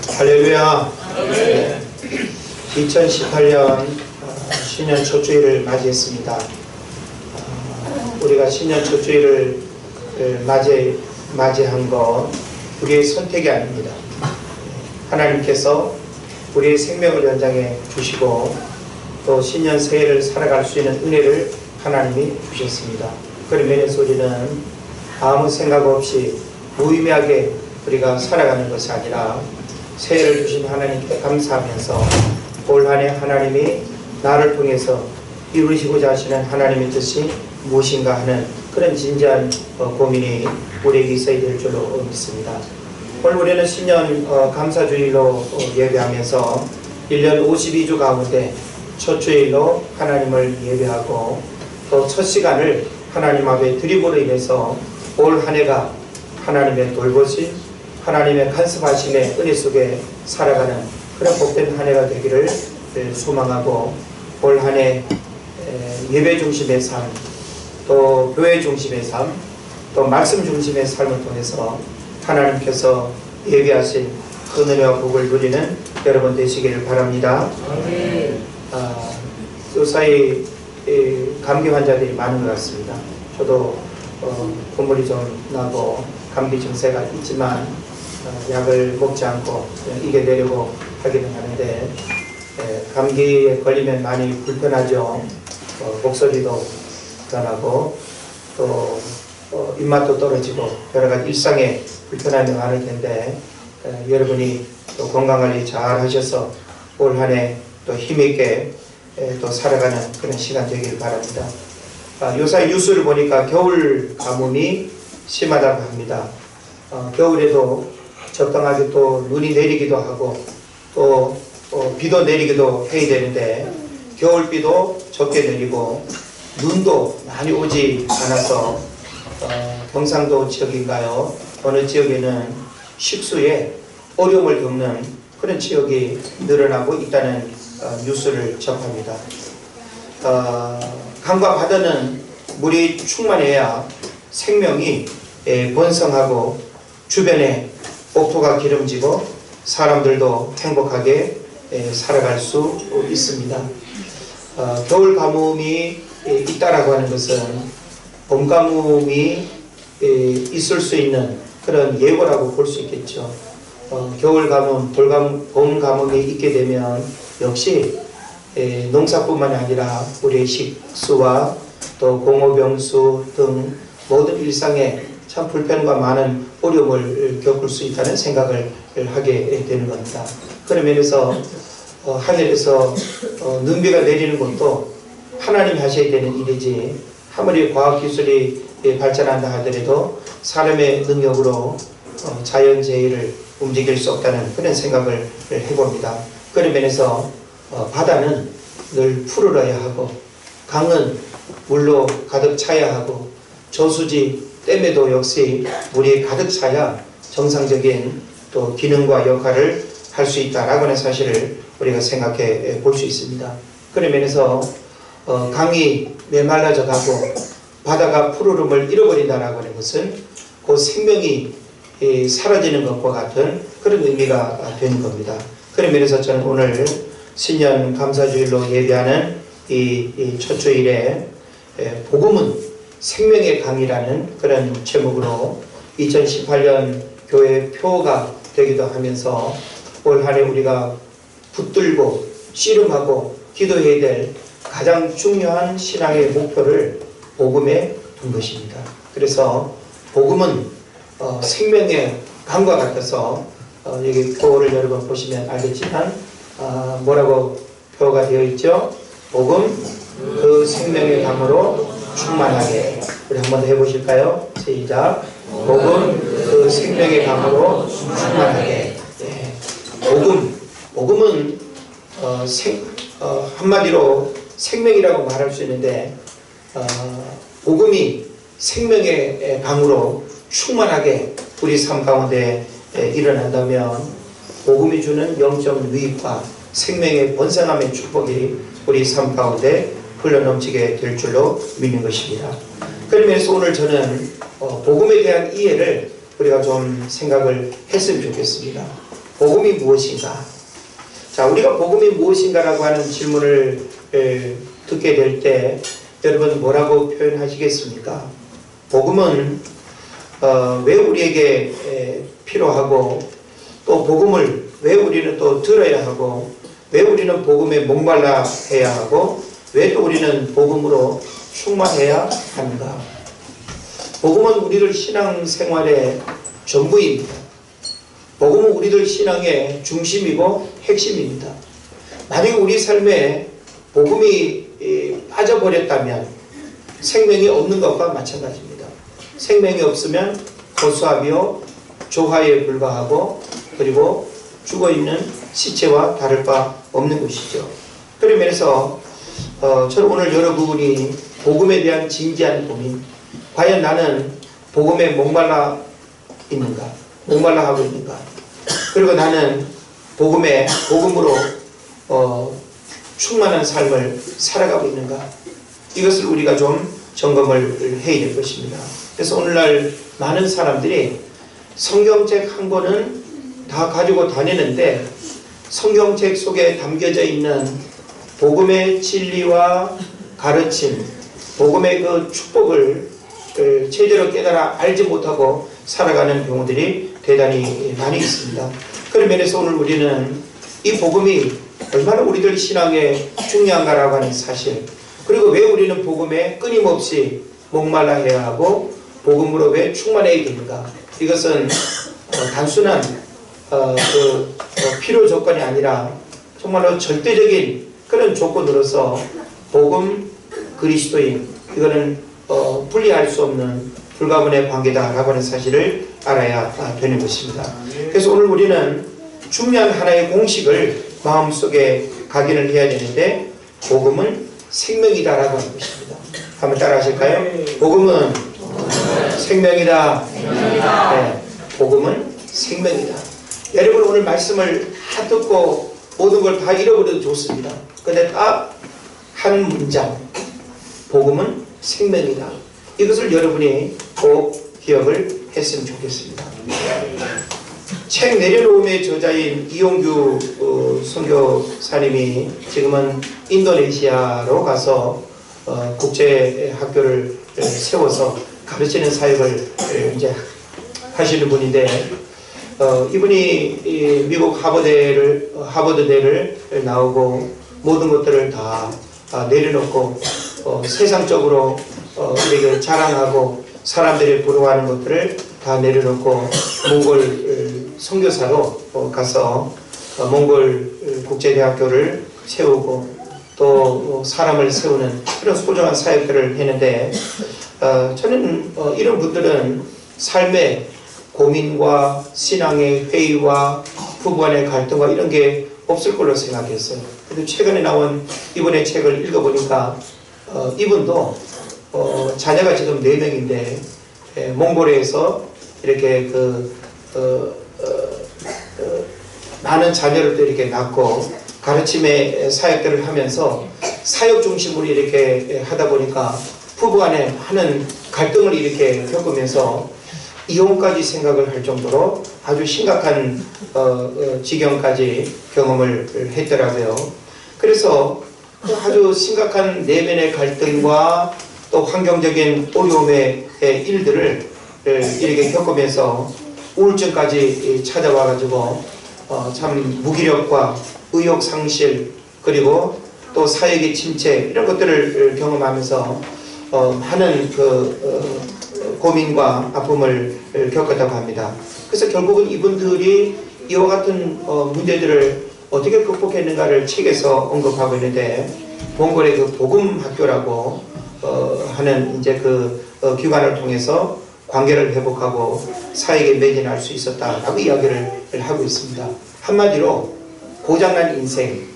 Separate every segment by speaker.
Speaker 1: 할렐루야. 2018년 신년 첫 주일을 맞이했습니다. 우리가 신년 첫 주일을 맞이한 것 우리의 선택이 아닙니다. 하나님께서 우리의 생명을 연장해 주시고 또 신년 새해를 살아갈 수 있는 은혜를 하나님이 주셨습니다. 그런 면에서 우리는 아무 생각 없이 무의미하게 우리가 살아가는 것이 아니라 새해를 주신 하나님께 감사하면서 올 한 해 하나님이 나를 통해서 이루시고자 하시는 하나님의 뜻이 무엇인가 하는 그런 진지한 고민이 우리에게 있어야 될 줄로 믿습니다. 오늘 우리는 신년 감사주일로 예배하면서 1년 52주 가운데 첫 주일로 하나님을 예배하고 또 첫 시간을 하나님 앞에 드림으로 인해서 올 한 해가 하나님의 돌보심, 하나님의 간섭하심의 은혜 속에 살아가는 그런 복된 한 해가 되기를 소망하고 올 한 해 예배 중심의 삶, 또 교회 중심의 삶, 또 말씀 중심의 삶을 통해서 하나님께서 예비하신 은혜와 복을 누리는 여러분 되시기를 바랍니다. 요사이 감기 환자들이 많은 것 같습니다. 저도 콧물이 좀 나고 감기 증세가 있지만 약을 먹지 않고 이겨내려고 하기는 하는데 감기에 걸리면 많이 불편하죠. 목소리도 불편하고 또 입맛도 떨어지고 여러가지 일상에 불편함이 많을 텐데 여러분이 또 건강관리 잘 하셔서 올 한 해 또 힘있게 또 살아가는 그런 시간 되길 바랍니다. 요사이 뉴스를 보니까 겨울 가뭄이 심하다고 합니다. 겨울에도 적당하게 또 눈이 내리기도 하고 또 비도 내리기도 해야 되는데 겨울비도 적게 내리고 눈도 많이 오지 않아서 경상도 지역인가요? 어느 지역에는 식수에 어려움을 겪는 그런 지역이 늘어나고 있다는 뉴스를 접합니다. 강과 바다는 물이 충만해야 생명이 번성하고 주변에 옥토가 기름지고 사람들도 행복하게 살아갈 수 있습니다. 겨울 가뭄이 있다라고 하는 것은 봄 가뭄이 있을 수 있는 그런 예고라고 볼 수 있겠죠. 겨울 가뭄, 봄 가뭄이 있게 되면 역시 농사뿐만 아니라 우리의 식수와 또 공업용수 등 모든 일상에 참 불편과 많은 어려움을 겪을 수 있다는 생각을 하게 되는 겁니다. 그런 면에서 하늘에서 눈비가 내리는 것도 하나님이 하셔야 되는 일이지 아무리 과학기술이 발전한다 하더라도 사람의 능력으로 자연재해를 움직일 수 없다는 그런 생각을 해봅니다. 그런 면에서 바다는 늘 푸르러야 하고 강은 물로 가득 차야 하고 저수지 댐에도 역시 물이 가득 차야 정상적인 또 기능과 역할을 할 수 있다라고 하는 사실을 우리가 생각해 볼 수 있습니다. 그런 면에서 강이 메말라져 가고 바다가 푸르름을 잃어버린다라고 하는 것은 그 생명이 사라지는 것과 같은 그런 의미가 되는 겁니다. 그런 면에서 저는 오늘 신년 감사주일로 예배하는 이 첫 주일에 복음은 생명의 강이라는 그런 제목으로 2018년 교회 표가 되기도 하면서 올 한 해 우리가 붙들고 씨름하고 기도해야 될 가장 중요한 신앙의 목표를 복음에 둔 것입니다. 그래서 복음은 생명의 강과 같아서 여기 표를 여러분 보시면 알겠지만 뭐라고 표가 되어 있죠? 복음 그 생명의 강으로 충만하게. 우리 한번 더 해보실까요? 시작. 복음 그 생명의 강으로 충만하게. 네. 복음은 한마디로 생명이라고 말할 수 있는데 복음이 생명의 강으로 충만하게 우리 삶 가운데 일어난다면 복음이 주는 영적 유익과 생명의 번성함의 축복이 우리 삶 가운데 흘러넘치게 될 줄로 믿는 것입니다. 그러면서 오늘 저는 복음에 대한 이해를 우리가 좀 생각을 했으면 좋겠습니다. 복음이 무엇인가? 자, 우리가 복음이 무엇인가라고 하는 질문을 듣게 될 때 여러분 뭐라고 표현하시겠습니까? 복음은 왜 우리에게 필요하고, 또 복음을 왜 우리는 또 들어야 하고, 왜 우리는 복음에 목말라 해야 하고, 왜 또 우리는 복음으로 충만해야 하는가? 복음은 우리들 신앙생활의 전부입니다. 복음은 우리들 신앙의 중심이고 핵심입니다. 만약에 우리 삶에 복음이 빠져버렸다면 생명이 없는 것과 마찬가지입니다. 생명이 없으면 고수하며 조화에 불과하고, 그리고 죽어있는 시체와 다를 바 없는 것이죠. 그런 면에서 저는 오늘 여러분이 복음에 대한 진지한 고민, 과연 나는 복음에 목말라 있는가? 목말라 하고 있는가? 그리고 나는 복음으로 충만한 삶을 살아가고 있는가? 이것을 우리가 좀 점검을 해야 될 것입니다. 그래서 오늘날 많은 사람들이 성경책 한 권은 다 가지고 다니는데, 성경책 속에 담겨져 있는 복음의 진리와 가르침, 복음의 그 축복을 제대로 깨달아 알지 못하고 살아가는 경우들이 대단히 많이 있습니다. 그런 면에서 오늘 우리는 이 복음이 얼마나 우리들 신앙에 중요한가라고 하는 사실, 그리고 왜 우리는 복음에 끊임없이 목말라 해야 하고 복음으로 왜 충만해야 되는가, 이것은 단순한 필요 조건이 아니라 정말로 절대적인 그런 조건으로서 복음, 그리스도인, 이거는 분리할 수 없는 불가분의 관계다라고 하는 사실을 알아야 되는 것입니다. 그래서 오늘 우리는 중요한 하나의 공식을 마음속에 각인을 해야 되는데, 복음은 생명이다라고 하는 것입니다. 한번 따라 하실까요? 복음은 생명이다. 네, 복음은 생명이다. 여러분 오늘 말씀을 다 듣고 모든 걸 다 잃어버려도 좋습니다. 근데 딱 한 문장, 복음은 생명이다. 이것을 여러분이 꼭 기억을 했으면 좋겠습니다. 책 내려놓음의 저자인 이용규 선교사님이 지금은 인도네시아로 가서 국제학교를 세워서 가르치는 사역을 이제 하시는 분인데, 이분이 미국 하버드대를 나오고 모든 것들을 다 내려놓고 세상적으로 이렇게 자랑하고 사람들이 부러워하는 것들을 다 내려놓고 몽골 선교사로 가서 몽골 국제대학교를 세우고 또 사람을 세우는 그런 소중한 사역들을 했는데, 저는 이런 분들은 삶의 고민과 신앙의 회의와 부부간의 갈등과 이런 게 없을 걸로 생각했어요. 근데 최근에 나온 이분의 책을 읽어보니까 이분도 자녀가 지금 4명인데 몽골에서 이렇게 많은 자녀를 또 이렇게 낳고 가르침의 사역들을 하면서 사역 중심으로 이렇게 하다 보니까 부부간에 많은 갈등을 이렇게 겪으면서 이혼까지 생각을 할 정도로 아주 심각한 지경까지 경험을 했더라고요. 그래서 아주 심각한 내면의 갈등과 또 환경적인 어려움의 일들을 이렇게 겪으면서 우울증까지 찾아와가지고 참 무기력과 의욕 상실, 그리고 또 사역의 침체, 이런 것들을 경험하면서 많은 고민과 아픔을 겪었다고 합니다. 그래서 결국은 이분들이 이와 같은 문제들을 어떻게 극복했는가를 책에서 언급하고 있는데, 몽골의 그 복음 학교라고 하는 이제 기관을 통해서 관계를 회복하고 사역에 매진할 수 있었다라고 이야기를 하고 있습니다. 한마디로 고장난 인생,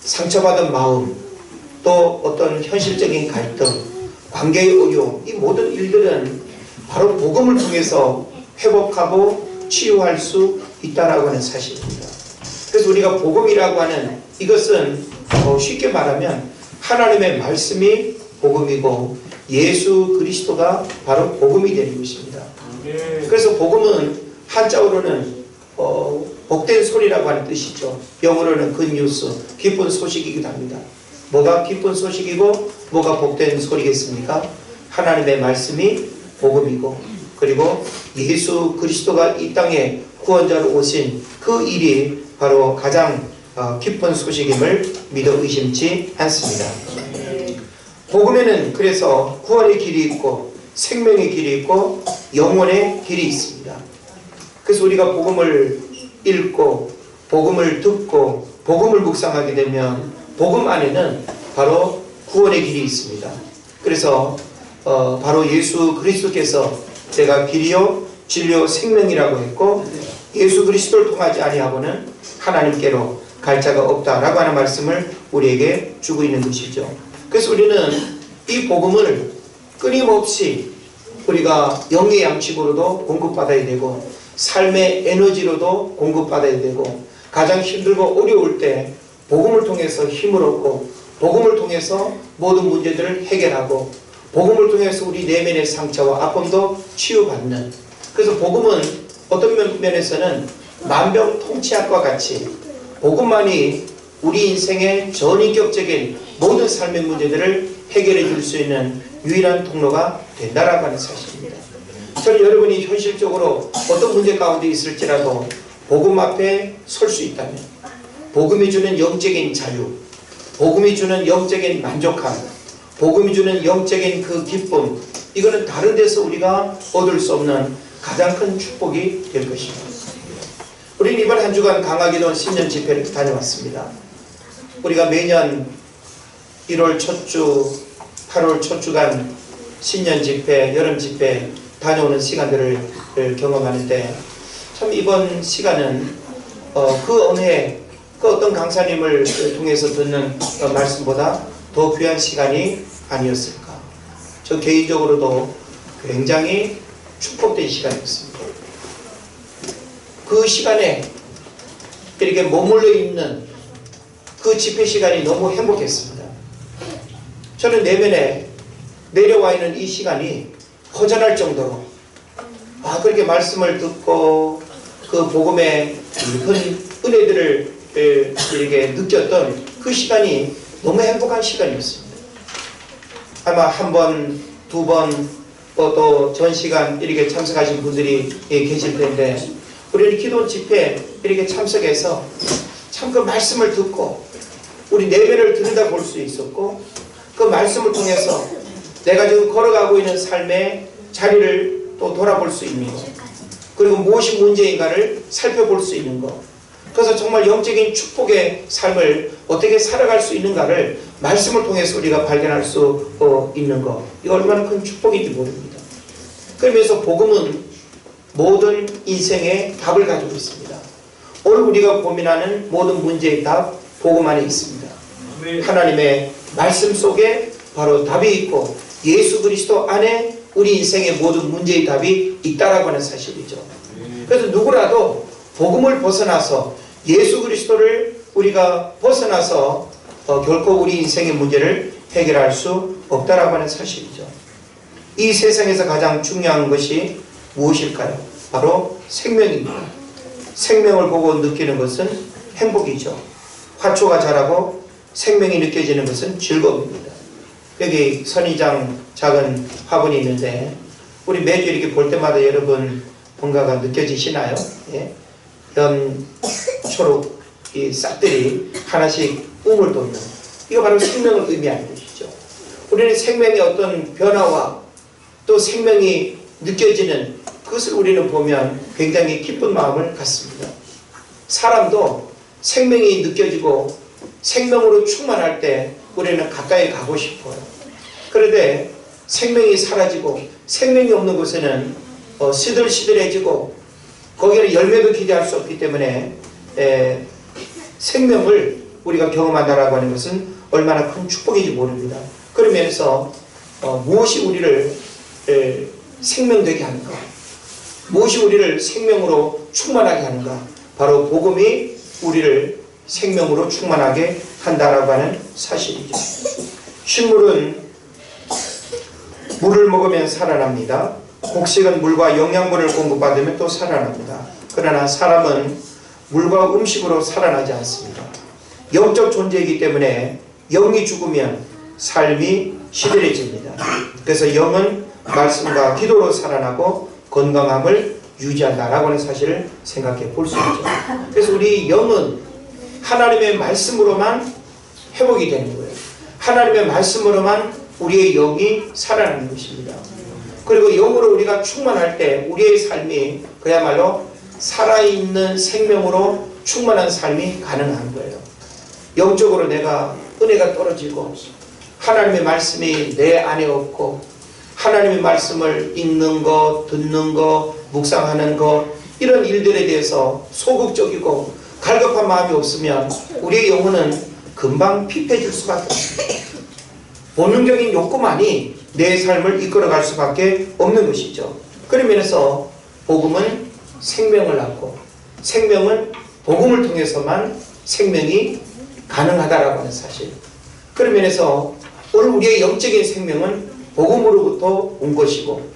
Speaker 1: 상처받은 마음, 또 어떤 현실적인 갈등, 관계의 어려움, 이 모든 일들은 바로 복음을 통해서 회복하고 치유할 수 있다라고 하는 사실입니다. 그래서 우리가 복음이라고 하는 이것은 쉽게 말하면 하나님의 말씀이 복음이고 예수 그리스도가 바로 복음이 되는 것입니다. 그래서 복음은 한자어로는 복된 소리라고 하는 뜻이죠. 영어로는 굿뉴스, 기쁜 소식이기도 합니다. 뭐가 기쁜 소식이고 뭐가 복된 소리겠습니까? 하나님의 말씀이 복음이고, 그리고 예수 그리스도가 이 땅에 구원자로 오신 그 일이 바로 가장 기쁜 소식임을 믿어 의심치 않습니다. 복음에는 그래서 구원의 길이 있고 생명의 길이 있고 영원의 길이 있습니다. 그래서 우리가 복음을 읽고 복음을 듣고 복음을 묵상하게 되면 복음 안에는 바로 구원의 길이 있습니다. 그래서 바로 예수 그리스도께서 내가 길이요 진리요 생명이라고 했고, 예수 그리스도를 통하지 아니하고는 하나님께로 갈 자가 없다라고 하는 말씀을 우리에게 주고 있는 것이죠. 그래서 우리는 이 복음을 끊임없이 우리가 영의 양식으로도 공급받아야 되고, 삶의 에너지로도 공급받아야 되고, 가장 힘들고 어려울 때 복음을 통해서 힘을 얻고, 복음을 통해서 모든 문제들을 해결하고, 복음을 통해서 우리 내면의 상처와 아픔도 치유받는, 그래서 복음은 어떤 면에서는 만병통치약과 같이 복음만이 우리 인생의 전인격적인 모든 삶의 문제들을 해결해 줄 수 있는 유일한 통로가 된다라고 하는 사실입니다. 저는 여러분이 현실적으로 어떤 문제 가운데 있을지라도 복음 앞에 설 수 있다면, 복음이 주는 영적인 자유, 복음이 주는 영적인 만족함, 복음이 주는 영적인 그 기쁨, 이거는 다른 데서 우리가 얻을 수 없는 가장 큰 축복이 될 것입니다. 우리는 이번 한 주간 강화기도원 신년 집회를 다녀왔습니다. 우리가 매년 1월 첫 주, 8월 첫 주간 신년 집회, 여름 집회 다녀오는 시간들을 경험하는데, 참 이번 시간은 그 어느 해 그 어떤 강사님을 통해서 듣는 말씀보다 더 귀한 시간이 아니었을까. 저 개인적으로도 굉장히 축복된 시간이었습니다. 그 시간에 이렇게 머물러 있는 그 집회 시간이 너무 행복했습니다. 저는 내면에 내려와 있는 이 시간이 허전할 정도로 그렇게 말씀을 듣고 그 복음의 큰 은혜들을 이렇게 느꼈던 그 시간이 너무 행복한 시간이었습니다. 아마 한 번, 두 번, 또 전 시간 이렇게 참석하신 분들이 계실 텐데, 우리는 기도 집회 이렇게 참석해서 참 그 말씀을 듣고 우리 내면을 들여다볼 수 있었고, 그 말씀을 통해서 내가 지금 걸어가고 있는 삶의 자리를 또 돌아볼 수 있는 것, 그리고 무엇이 문제인가를 살펴볼 수 있는 것, 그래서 정말 영적인 축복의 삶을 어떻게 살아갈 수 있는가를 말씀을 통해서 우리가 발견할 수 있는 것, 이거 얼마나 큰 축복인지 모릅니다. 그러면서 복음은 모든 인생의 답을 가지고 있습니다. 오늘 우리가 고민하는 모든 문제의 답, 복음 안에 있습니다. 하나님의 말씀 속에 바로 답이 있고, 예수 그리스도 안에 우리 인생의 모든 문제의 답이 있다라고 하는 사실이죠. 그래서 누구라도 복음을 벗어나서 예수 그리스도를 우리가 벗어나서 결코 우리 인생의 문제를 해결할 수 없다라고 하는 사실이죠. 이 세상에서 가장 중요한 것이 무엇일까요? 바로 생명입니다. 생명을 보고 느끼는 것은 행복이죠. 화초가 자라고 생명이 느껴지는 것은 즐거움입니다. 여기 선인장 작은 화분이 있는데, 우리 매주 이렇게 볼 때마다 여러분 뭔가가 느껴지시나요? 예? 연초록 이 싹들이 하나씩 꿈을 돋는, 이거 바로 생명을 의미하는 것이죠. 우리는 생명의 어떤 변화와 또 생명이 느껴지는 그것을 우리는 보면 굉장히 기쁜 마음을 갖습니다. 사람도 생명이 느껴지고 생명으로 충만할 때 우리는 가까이 가고 싶어요. 그런데 생명이 사라지고 생명이 없는 곳에는 시들시들해지고 거기에는 열매도 기대할 수 없기 때문에 생명을 우리가 경험한다라고 하는 것은 얼마나 큰 축복인지 모릅니다. 그러면서 무엇이 우리를 생명되게 하는가, 무엇이 우리를 생명으로 충만하게 하는가, 바로 복음이 우리를 생명으로 충만하게 한다라고 하는 사실이죠. 식물은 물을 먹으면 살아납니다. 곡식은 물과 영양분을 공급받으면 또 살아납니다. 그러나 사람은 물과 음식으로 살아나지 않습니다. 영적 존재이기 때문에 영이 죽으면 삶이 시들해집니다. 그래서 영은 말씀과 기도로 살아나고 건강함을 유지한다라고 하는 사실을 생각해 볼 수 있죠. 그래서 우리 영은 하나님의 말씀으로만 회복이 되는 거예요. 하나님의 말씀으로만 우리의 영이 살아나는 것입니다. 그리고 영으로 우리가 충만할 때 우리의 삶이 그야말로 살아있는 생명으로 충만한 삶이 가능한 거예요. 영적으로 내가 은혜가 떨어지고 하나님의 말씀이 내 안에 없고 하나님의 말씀을 읽는 것, 듣는 것, 묵상하는 것, 이런 일들에 대해서 소극적이고 갈급한 마음이 없으면 우리의 영혼은 금방 피폐해질 수밖에 없습니다. 본능적인 욕구만이 내 삶을 이끌어갈 수밖에 없는 것이죠. 그런 면에서 복음은 생명을 낳고 생명은 복음을 통해서만 생명이 가능하다라고 하는 사실. 그런 면에서 오늘 우리의 영적인 생명은 복음으로부터 온 것이고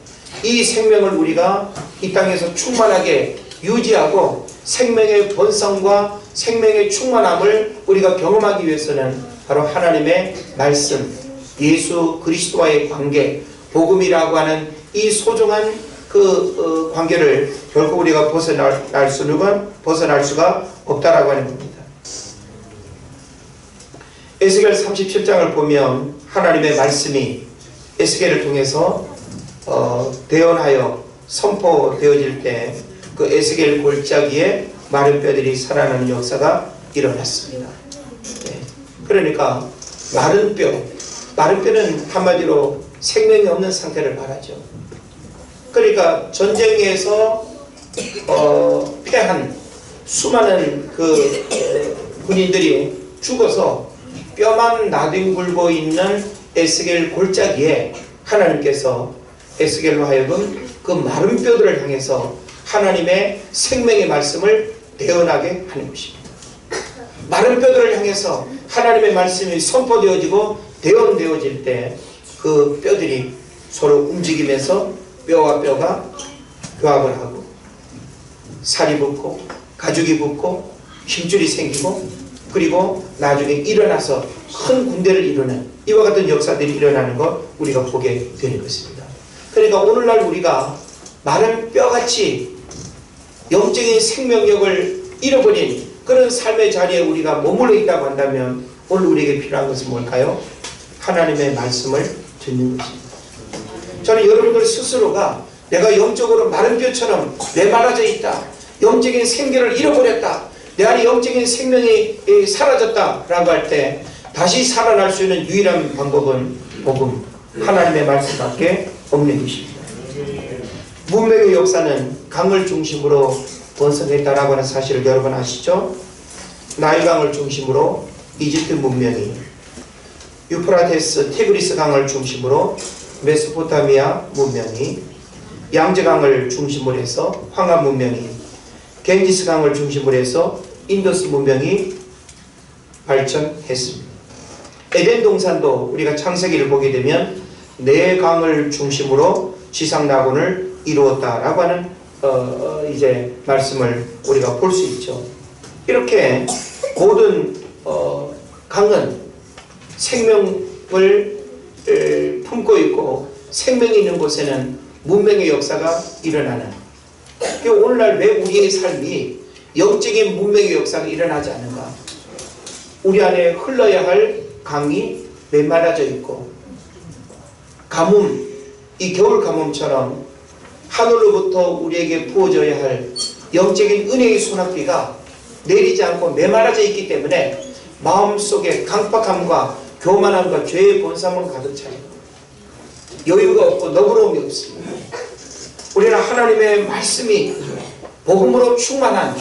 Speaker 1: 이 생명을 우리가 이 땅에서 충만하게 유지하고 생명의 번성과 생명의 충만함을 우리가 경험하기 위해서는 바로 하나님의 말씀, 예수 그리스도와의 관계, 복음이라고 하는 이 소중한 그 관계를 결코 우리가 벗어날 수가 없다라고 하는 겁니다. 에스겔 37장을 보면 하나님의 말씀이 에스겔을 통해서 대언하여 선포되어질 때 그 에스겔 골짜기에 마른 뼈들이 살아나는 역사가 일어났습니다. 네. 그러니까 마른 뼈는 한마디로 생명이 없는 상태를 말하죠. 그러니까 전쟁에서 패한 수많은 그 군인들이 죽어서 뼈만 나뒹굴고 있는 에스겔 골짜기에 하나님께서 에스겔로 하여금 그 마른 뼈들을 향해서 하나님의 생명의 말씀을 대언하게 하는 것입니다. 마른 뼈들을 향해서 하나님의 말씀이 선포되어지고 대언되어질 때 그 뼈들이 서로 움직이면서 뼈와 뼈가 교합을 하고 살이 붙고 가죽이 붙고 힘줄이 생기고 그리고 나중에 일어나서 큰 군대를 이루는 이와 같은 역사들이 일어나는 것 우리가 보게 되는 것입니다. 그러니까 오늘날 우리가 마른 뼈같이 영적인 생명력을 잃어버린 그런 삶의 자리에 우리가 머물러 있다고 한다면 오늘 우리에게 필요한 것은 뭘까요? 하나님의 말씀을 듣는 것입니다. 저는 여러분들 스스로가 내가 영적으로 마른 뼈처럼 메말라져 있다. 영적인 생기를 잃어버렸다. 내 안에 영적인 생명이 사라졌다 라고 할 때 다시 살아날 수 있는 유일한 방법은 복음, 하나님의 말씀밖에 없는 것입니다. 문명의 역사는 강을 중심으로 번성했다라고 하는 사실을 여러분 아시죠? 나일강을 중심으로 이집트 문명이, 유프라테스, 티그리스 강을 중심으로 메소포타미아 문명이, 양제강을 중심으로 해서 황하 문명이, 갱지스 강을 중심으로 해서 인더스 문명이 발전했습니다. 에덴 동산도 우리가 창세기를 보게 되면 네 강을 중심으로 지상 낙원을 이루었다라고 하는 이제 말씀을 우리가 볼 수 있죠. 이렇게 모든 강은 생명을 품고 있고 생명이 있는 곳에는 문명의 역사가 일어나는. 오늘날 왜 우리의 삶이 영적인 문명의 역사가 일어나지 않는가? 우리 안에 흘러야 할 강이 메말라져 있고 가뭄, 이 겨울 가뭄처럼 하늘로부터 우리에게 부어져야 할 영적인 은혜의 소낙비가 내리지 않고 메말라져 있기 때문에 마음속에 강박함과 교만함과 죄의 본성은 가득 차요. 여유가 없고 너그러움이 없습니다. 우리는 하나님의 말씀이 복음으로 충만한,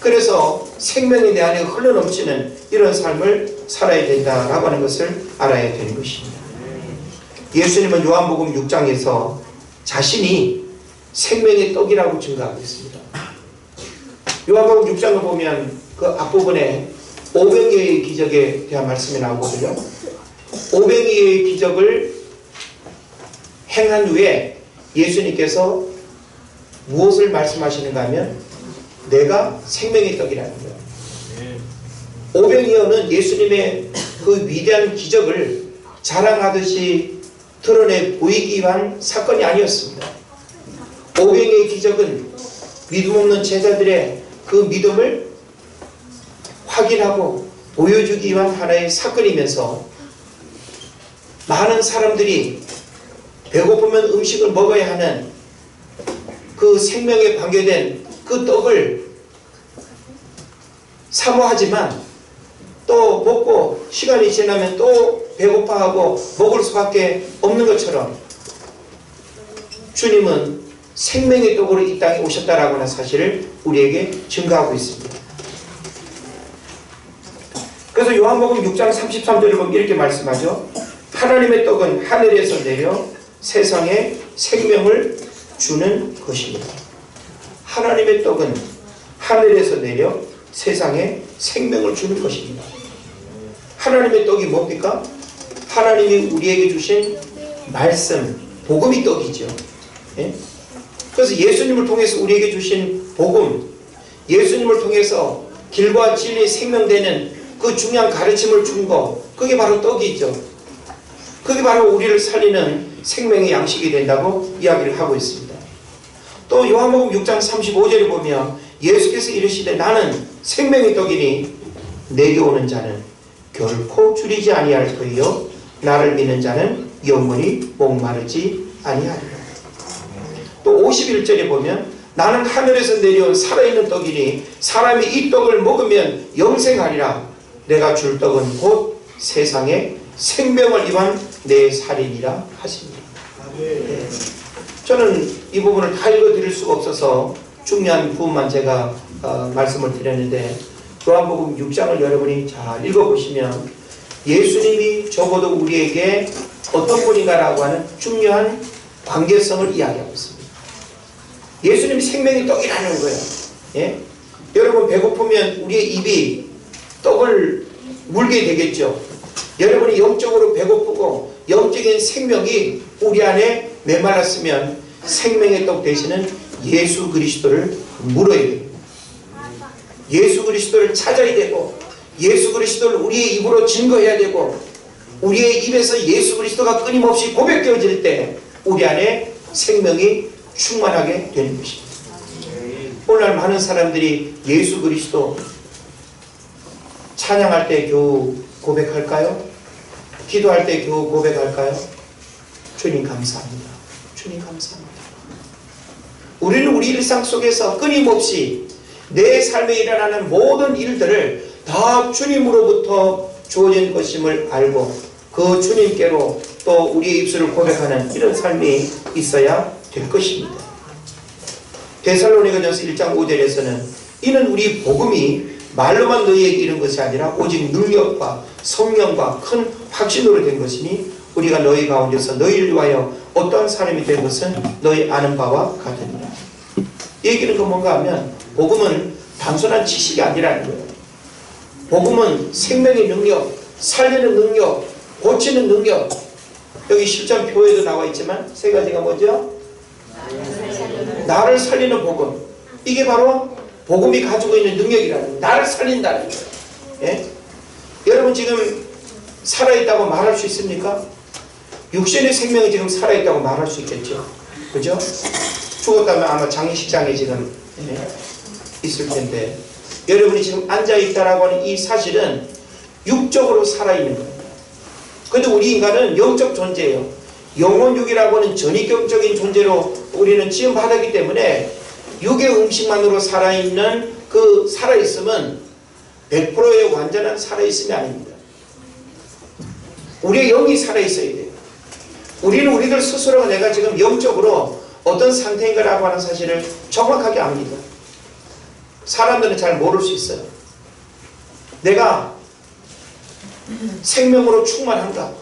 Speaker 1: 그래서 생명이 내 안에 흘러넘치는 이런 삶을 살아야 된다라고 하는 것을 알아야 되는 것입니다. 예수님은 요한복음 6장에서 자신이 생명의 떡이라고 증거하고 있습니다. 요한복음 6장을 보면 그 앞부분에 500여의 기적에 대한 말씀이 나오거든요. 500여의 기적을 행한 후에 예수님께서 무엇을 말씀하시는가 하면 내가 생명의 떡이라는 거예요. 오병이어는 예수님의 그 위대한 기적을 자랑하듯이 드러내 보이기 위한 사건이 아니었습니다. 오병이의 기적은 믿음 없는 제자들의 그 믿음을 확인하고 보여주기 위한 하나의 사건이면서 많은 사람들이 배고프면 음식을 먹어야 하는 그 생명에 관계된 그 떡을 사모하지만 또 먹고 시간이 지나면 또 배고파하고 먹을 수밖에 없는 것처럼 주님은 생명의 떡으로 이 땅에 오셨다라고 하는 사실을 우리에게 증거하고 있습니다. 그래서 요한복음 6장 33절을 보면 이렇게 말씀하죠. 하나님의 떡은 하늘에서 내려 세상에 생명을 주는 것입니다. 하나님의 떡은 하늘에서 내려 세상에 생명을 주는 것입니다. 하나님의 떡이 뭡니까? 하나님이 우리에게 주신 말씀, 복음이 떡이죠. 예? 그래서 예수님을 통해서 우리에게 주신 복음, 예수님을 통해서 길과 진리 생명되는 그 중요한 가르침을 준 거, 그게 바로 떡이죠. 그게 바로 우리를 살리는 생명의 양식이 된다고 이야기를 하고 있습니다. 또 요한복음 6장 35절에 보면 예수께서 이르시되 나는 생명의 떡이니 내게 오는 자는 결코 줄이지 아니할 터이요 나를 믿는 자는 영원히 목마르지 아니하리라. 또 51절에 보면 나는 하늘에서 내려온 살아있는 떡이니 사람이 이 떡을 먹으면 영생하리라. 내가 줄 떡은 곧 세상에 생명을 입은 내 살이니라 하십니다. 네. 저는 이 부분을 다 읽어드릴 수가 없어서 중요한 부분만 제가 말씀을 드렸는데 요한복음 6장을 여러분이 잘 읽어보시면 예수님이 적어도 우리에게 어떤 분인가라고 하는 중요한 관계성을 이야기하고 있습니다. 예수님이 생명의 떡이라는 거예요. 예? 여러분 배고프면 우리의 입이 떡을 물게 되겠죠. 여러분이 영적으로 배고프고 영적인 생명이 우리 안에 메말랐으면 생명의 떡 되시는 예수 그리스도를 물어야 됩니다. 예수 그리스도를 찾아야 되고 예수 그리스도를 우리의 입으로 증거해야 되고 우리의 입에서 예수 그리스도가 끊임없이 고백되어질 때 우리 안에 생명이 충만하게 되는 것입니다. 오늘날 많은 사람들이 예수 그리스도 찬양할 때 겨우 고백할까요? 기도할 때 겨우 고백할까요? 주님 감사합니다. 주님 감사합니다. 우리는 우리 일상 속에서 끊임없이 내 삶에 일어나는 모든 일들을 다 주님으로부터 주어진 것임을 알고 그 주님께로 또 우리의 입술을 고백하는 이런 삶이 있어야 될 것입니다. 데살로니가전서 1장 5절에서는 이는 우리 복음이 말로만 너희에게 이른 것이 아니라 오직 능력과 성령과 큰 확신으로 된 것이니 우리가 너희 가운데서 너희를 위하여 어떠한 사람이 된 것은 너희 아는 바와 같으니라. 얘기는 그 뭔가 하면 복음은 단순한 지식이 아니라는 거예요. 복음은 생명의 능력, 살리는 능력, 고치는 능력. 여기 실전표에도 나와 있지만 세 가지가 뭐죠? 나를 살리는 복음. 이게 바로 복음이 가지고 있는 능력이라는 거예요. 나를 살린다는 거예요. 예? 여러분 지금 살아있다고 말할 수 있습니까? 육신의 생명이 지금 살아있다고 말할 수 있겠죠. 그죠? 죽었다면 아마 장례식장에 지금 있을 텐데 여러분이 지금 앉아있다라고 하는 이 사실은 육적으로 살아있는 거예요. 근데 우리 인간은 영적 존재예요. 영혼육이라고 하는 전이격적인 존재로 우리는 지음받았기 때문에 육의 음식만으로 살아있는 그 살아있음은 100%의 완전한 살아있음이 아닙니다. 우리의 영이 살아있어야 돼요. 우리는 우리들 스스로가 내가 지금 영적으로 어떤 상태인가라고 하는 사실을 정확하게 압니다. 사람들은 잘 모를 수 있어요. 내가 생명으로 충만한가?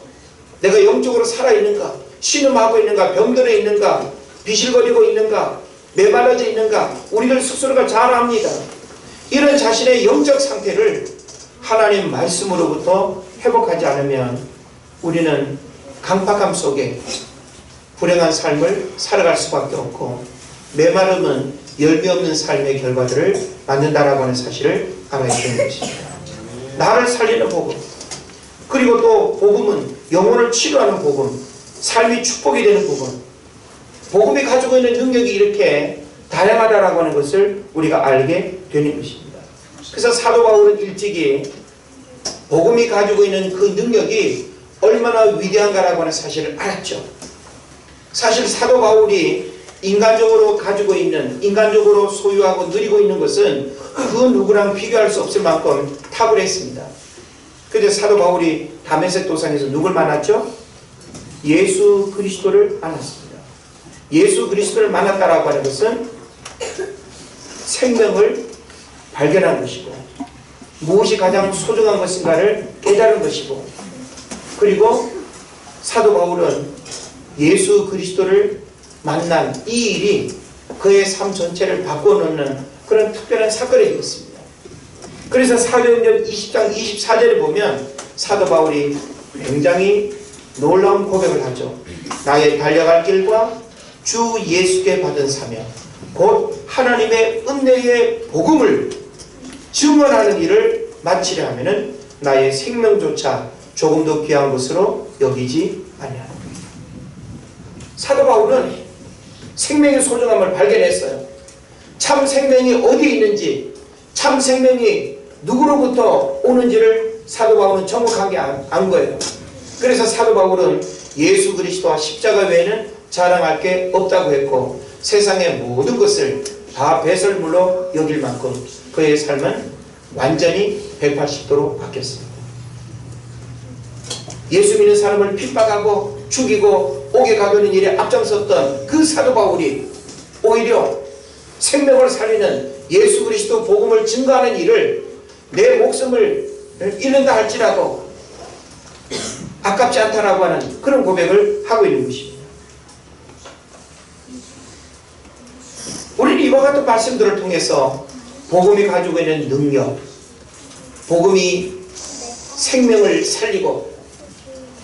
Speaker 1: 내가 영적으로 살아있는가? 신음하고 있는가? 병들어 있는가? 비실거리고 있는가? 메말라져 있는가? 우리들 스스로가 잘 압니다. 이런 자신의 영적 상태를 하나님 말씀으로부터 회복하지 않으면 우리는 강팍함 속에 불행한 삶을 살아갈 수밖에 없고 메마름은 열매 없는 삶의 결과들을 만든다라고 하는 사실을 알아야 되는 것입니다. 나를 살리는 복음, 그리고 또 복음은 영혼을 치료하는 복음, 삶이 축복이 되는 복음, 복음이 가지고 있는 능력이 이렇게 다양하다라고 하는 것을 우리가 알게 되는 것입니다. 그래서 사도 바울은 일찍이 복음이 가지고 있는 그 능력이 얼마나 위대한가라고 하는 사실을 알았죠. 사실 사도 바울이 인간적으로 가지고 있는, 인간적으로 소유하고 누리고 있는 것은 그 누구랑 비교할 수 없을 만큼 탁월했습니다. 그런데 사도 바울이 다메섹 도상에서 누굴 만났죠? 예수 그리스도를 만났습니다. 예수 그리스도를 만났다라고 하는 것은 생명을 발견한 것이고, 무엇이 가장 소중한 것인가를 깨달은 것이고, 그리고 사도 바울은 예수 그리스도를 만난 이 일이 그의 삶 전체를 바꿔놓는 그런 특별한 사건이 되었습니다. 그래서 사도행전 20장 24절에 보면 사도 바울이 굉장히 놀라운 고백을 하죠. 나의 달려갈 길과 주 예수께 받은 사명, 곧 하나님의 은혜의 복음을 증언하는 일을 마치려 하면은 나의 생명조차 조금도 귀한 것으로 여기지 아니하노라. 사도 바울은 생명의 소중함을 발견했어요. 참 생명이 어디에 있는지, 참 생명이 누구로부터 오는지를 사도 바울은 정확하게 안 거예요. 그래서 사도 바울은 예수 그리스도와 십자가 외에는 자랑할 게 없다고 했고, 세상의 모든 것을 다 배설물로 여길 만큼 그의 삶은 완전히 180도로 바뀌었습니다. 예수 믿는 사람을 핍박하고 죽이고 옥에 가두는 일에 앞장섰던 그 사도 바울이 오히려 생명을 살리는 예수 그리스도 복음을 증거하는 일을 내 목숨을 잃는다 할지라도 아깝지 않다라고 하는 그런 고백을 하고 있는 것입니다. 우리는 이와 같은 말씀들을 통해서 복음이 가지고 있는 능력, 복음이 생명을 살리고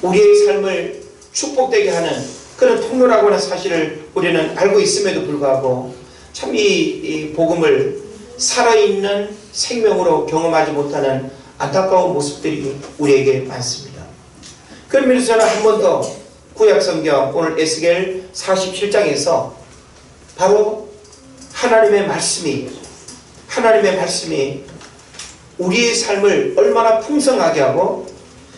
Speaker 1: 우리의 삶을 축복되게 하는 그런 통로라고 하는 사실을 우리는 알고 있음에도 불구하고 참 이 복음을 살아있는 생명으로 경험하지 못하는 안타까운 모습들이 우리에게 많습니다. 그러면서 저는 한 번 더 구약성경 오늘 에스겔 47장에서 바로 하나님의 말씀이 우리의 삶을 얼마나 풍성하게 하고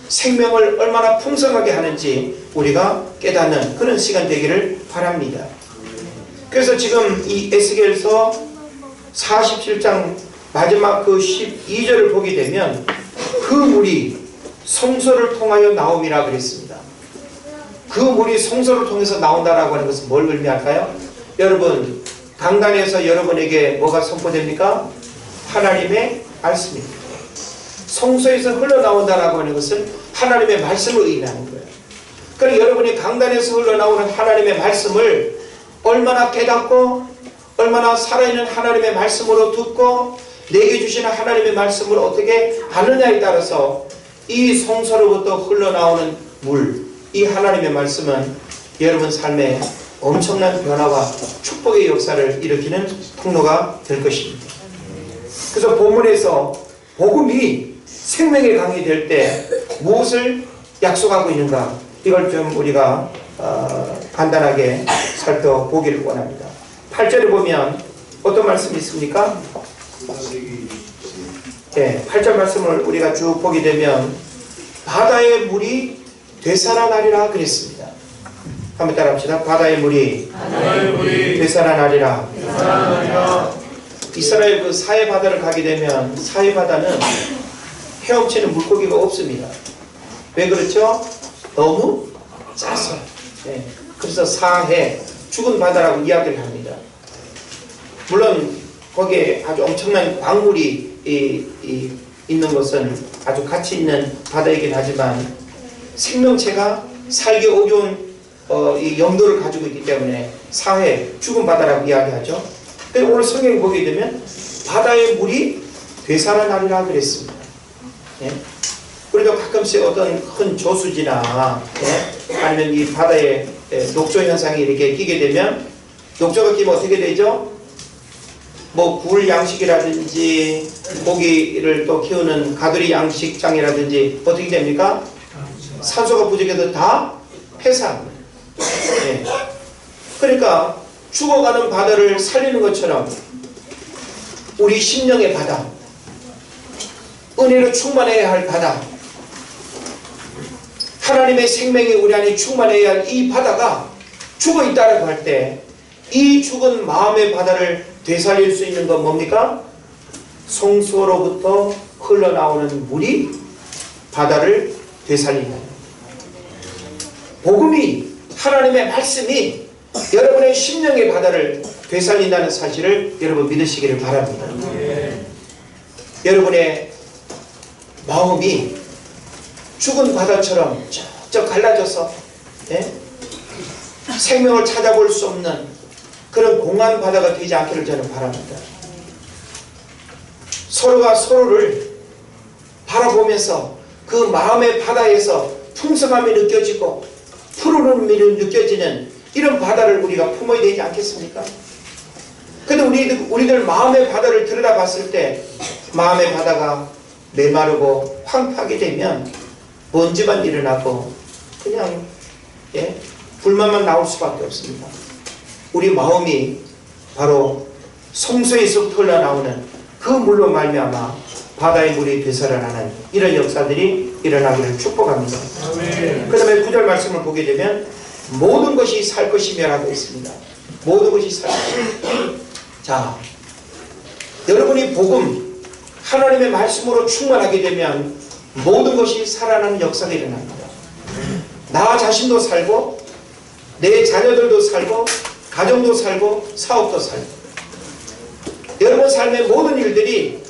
Speaker 1: 생명을 얼마나 풍성하게 하는지 우리가 깨닫는 그런 시간 되기를 바랍니다. 그래서 지금 이 에스겔서 47장 마지막 그 12절을 보게 되면 그 물이 성소를 통하여 나옴이라 그랬습니다. 그 물이 성소를 통해서 나온다라고 하는 것은 뭘 의미할까요? 여러분, 강단에서 여러분에게 뭐가 선포됩니까? 하나님의 말씀입니다. 성소에서 흘러나온다라고 하는 것은 하나님의 말씀을 의미하는 거예요. 그러니까 여러분이 강단에서 흘러나오는 하나님의 말씀을 얼마나 깨닫고 얼마나 살아있는 하나님의 말씀으로 듣고 내게 주시는 하나님의 말씀을 어떻게 아느냐에 따라서 이 성소로부터 흘러나오는 물, 이 하나님의 말씀은 여러분 삶에 엄청난 변화와 축복의 역사를 일으키는 통로가 될 것입니다. 그래서 본문에서 복음이 생명의 강이 될 때 무엇을 약속하고 있는가, 이걸 좀 우리가 간단하게 살펴보기를 원합니다. 8절에 보면 어떤 말씀이 있습니까? 네, 8절 말씀을 우리가 쭉 보게 되면 바다의 물이 되살아나리라 그랬습니다. 한번 따라 합시다. 바다의 물이 되살아나리라. 이스라엘 그 사해 바다를 가게 되면 사해 바다는 헤엄치는 물고기가 없습니다. 왜 그렇죠? 너무 짜서. 네. 그래서 사해, 죽은 바다라고 이야기를 합니다. 물론 거기에 아주 엄청난 광물이 있는 것은 아주 가치 있는 바다이긴 하지만 생명체가 살기 어려운 이 염도를 가지고 있기 때문에 사해, 죽은 바다라고 이야기하죠. 근데 오늘 성경을 보게 되면 바다의 물이 되살아나리라 그랬습니다. 예? 우리도 가끔씩 어떤 큰 저수지나 아니면 이 바다에 녹조 현상이 이렇게 끼게 되면 녹조가 끼면 어떻게 되죠? 뭐 굴 양식이라든지 고기를 또 키우는 가두리 양식장이라든지 어떻게 됩니까? 산소가 부족해서 다 폐사합니다. 예. 그러니까 죽어가는 바다를 살리는 것처럼 우리 심령의 바다, 은혜로 충만해야 할 바다, 하나님의 생명이 우리 안에 충만해야 할 이 바다가 죽어있다라고 할 때 이 죽은 마음의 바다를 되살릴 수 있는 건 뭡니까? 성소로부터 흘러나오는 물이 바다를 되살린다. 복음이, 하나님의 말씀이 여러분의 심령의 바다를 되살린다는 사실을 여러분 믿으시기를 바랍니다. 여러분의 마음이 죽은 바다처럼 쩍쩍 갈라져서 생명을 찾아볼 수 없는 그런 공한 바다가 되지 않기를 저는 바랍니다. 서로가 서로를 바라보면서 그 마음의 바다에서 풍성함이 느껴지고 푸르름이 느껴지는 이런 바다를 우리가 품어야 되지 않겠습니까? 근데 우리들 마음의 바다를 들여다봤을 때 마음의 바다가 메마르고 황폐하게 되면 먼지만 일어나고 그냥 불만만 나올 수밖에 없습니다. 우리 마음이 바로 성소에서 흘러나오는 그 물로 말미암아 바다의 물이 되살아나는 이런 역사들이 일어나기를 축복합니다. 그 다음에 9절 말씀을 보게 되면 모든 것이 살 것이며 라고 있습니다. 모든 것이 살 것이며. 자, 여러분이 복음, 하나님의 말씀으로 충만하게 되면 모든 것이 살아나는 역사가 일어납니다. 나 자신도 살고 내 자녀들도 살고 가정도 살고 사업도 살고 여러분 삶의 모든 일들이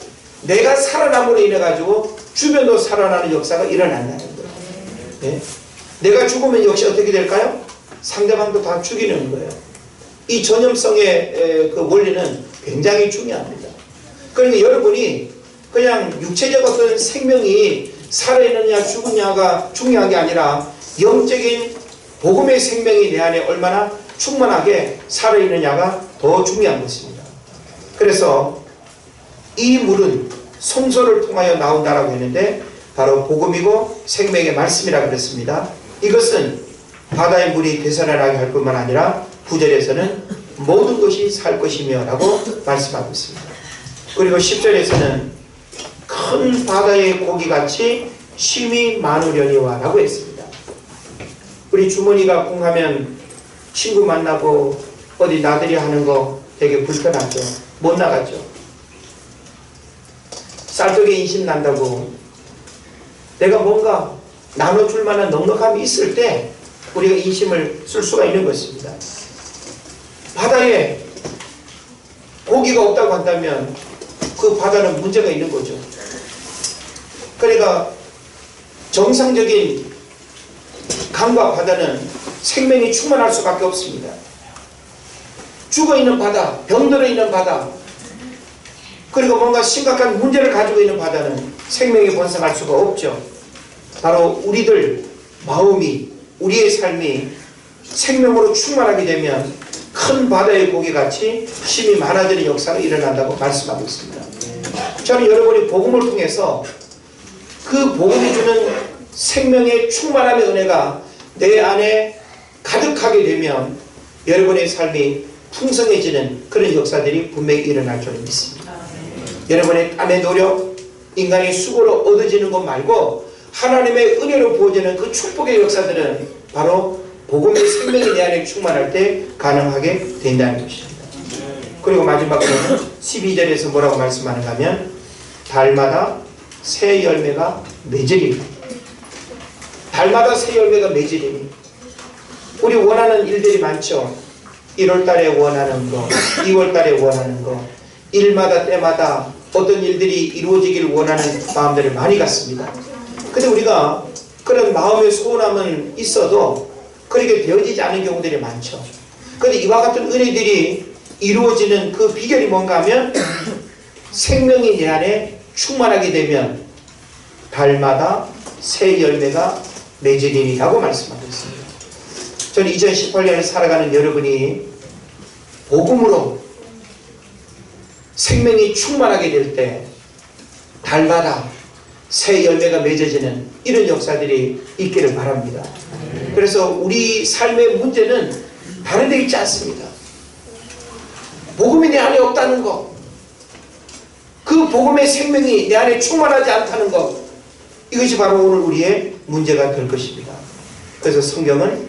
Speaker 1: 내가 살아남으로 인해 가지고 주변도 살아나는 역사가 일어난다는 거예요. 네? 내가 죽으면 역시 어떻게 될까요? 상대방도 다 죽이는 거예요. 이 전염성의 그 원리는 굉장히 중요합니다. 그러니까 여러분이 그냥 육체적 어떤 생명이 살아있느냐 죽느냐가 중요한 게 아니라 영적인 복음의 생명이 내 안에 얼마나 충만하게 살아있느냐가 더 중요한 것입니다. 그래서 이 물은 성소를 통하여 나온다라고 했는데 바로 복음이고 생명의 말씀이라고 그랬습니다. 이것은 바다의 물이 되살아나게 할 뿐만 아니라 9절에서는 모든 것이 살 것이며 라고 말씀하고 있습니다. 그리고 10절에서는 큰 바다의 고기같이 쉼이 많으려니와 라고 했습니다. 우리 주머니가 공하면 친구 만나고 어디 나들이 하는 거 되게 불편하죠. 못 나가죠. 쌀떡에 인심 난다고 내가 뭔가 나눠줄 만한 넉넉함이 있을 때 우리가 인심을 쓸 수가 있는 것입니다. 바다에 고기가 없다고 한다면 그 바다는 문제가 있는 거죠. 그러니까 정상적인 강과 바다는 생명이 충만할 수밖에 없습니다. 죽어있는 바다, 병들어 있는 바다, 그리고 뭔가 심각한 문제를 가지고 있는 바다는 생명이 번성할 수가 없죠. 바로 우리들 마음이, 우리의 삶이 생명으로 충만하게 되면 큰 바다의 고기같이 힘이 많아지는 역사가 일어난다고 말씀하고 있습니다. 저는 여러분이 복음을 통해서 그 복음이 주는 생명의 충만함의 은혜가 내 안에 가득하게 되면 여러분의 삶이 풍성해지는 그런 역사들이 분명히 일어날 줄 믿습니다. 여러분의 땀의 노력, 인간의 수고로 얻어지는 것 말고 하나님의 은혜로 부어지는 그 축복의 역사들은 바로 복음의 생명이 내 안에 충만할 때 가능하게 된다는 것입니다. 그리고 마지막으로는 12절에서 뭐라고 말씀하는가 하면 달마다 새 열매가 맺으리니, 달마다 새 열매가 맺으리니. 우리 원하는 일들이 많죠. 1월달에 원하는 거, 2월달에 원하는 거, 일마다 때마다 어떤 일들이 이루어지길 원하는 마음들을 많이 갖습니다. 근데 우리가 그런 마음의 소원함은 있어도 그렇게 되어지지 않은 경우들이 많죠. 그런데 이와 같은 은혜들이 이루어지는 그 비결이 뭔가 하면 생명이 내 안에 충만하게 되면 달마다 새 열매가 맺으리라고 말씀하고 있습니다. 저는 2018년을 살아가는 여러분이 복음으로 생명이 충만하게 될 때 달마다 새 열매가 맺어지는 이런 역사들이 있기를 바랍니다. 그래서 우리 삶의 문제는 다른 데 있지 않습니다. 복음이 내 안에 없다는 것, 그 복음의 생명이 내 안에 충만하지 않다는 것, 이것이 바로 오늘 우리의 문제가 될 것입니다. 그래서 성경은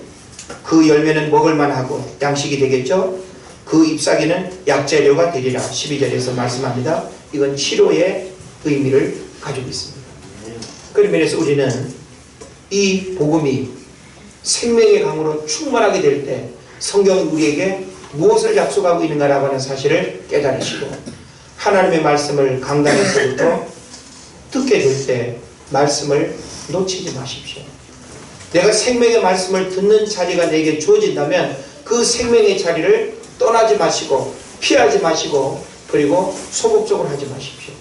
Speaker 1: 그 열매는 먹을만 하고 양식이 되겠죠. 그 잎사귀는 약재료가 되리라 12절에서 말씀합니다. 이건 치료의 의미를 가지고 있습니다. 그런 면에서 우리는 이 복음이 생명의 강으로 충만하게 될 때 성경은 우리에게 무엇을 약속하고 있는가라고 하는 사실을 깨달으시고, 하나님의 말씀을 강단에서부터 듣게 될 때 말씀을 놓치지 마십시오. 내가 생명의 말씀을 듣는 자리가 내게 주어진다면 그 생명의 자리를 떠나지 마시고 피하지 마시고 그리고 소극적으로 하지 마십시오.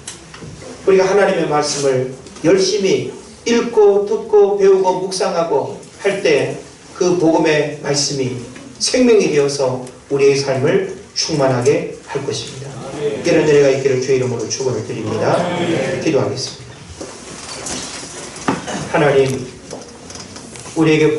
Speaker 1: 우리가 하나님의 말씀을 열심히 읽고 듣고 배우고 묵상하고 할 때 그 복음의 말씀이 생명이 되어서 우리의 삶을 충만하게 할 것입니다. 이런 은혜가 있기를 주의 이름으로 축원을 드립니다. 기도하겠습니다. 하나님, 우리에게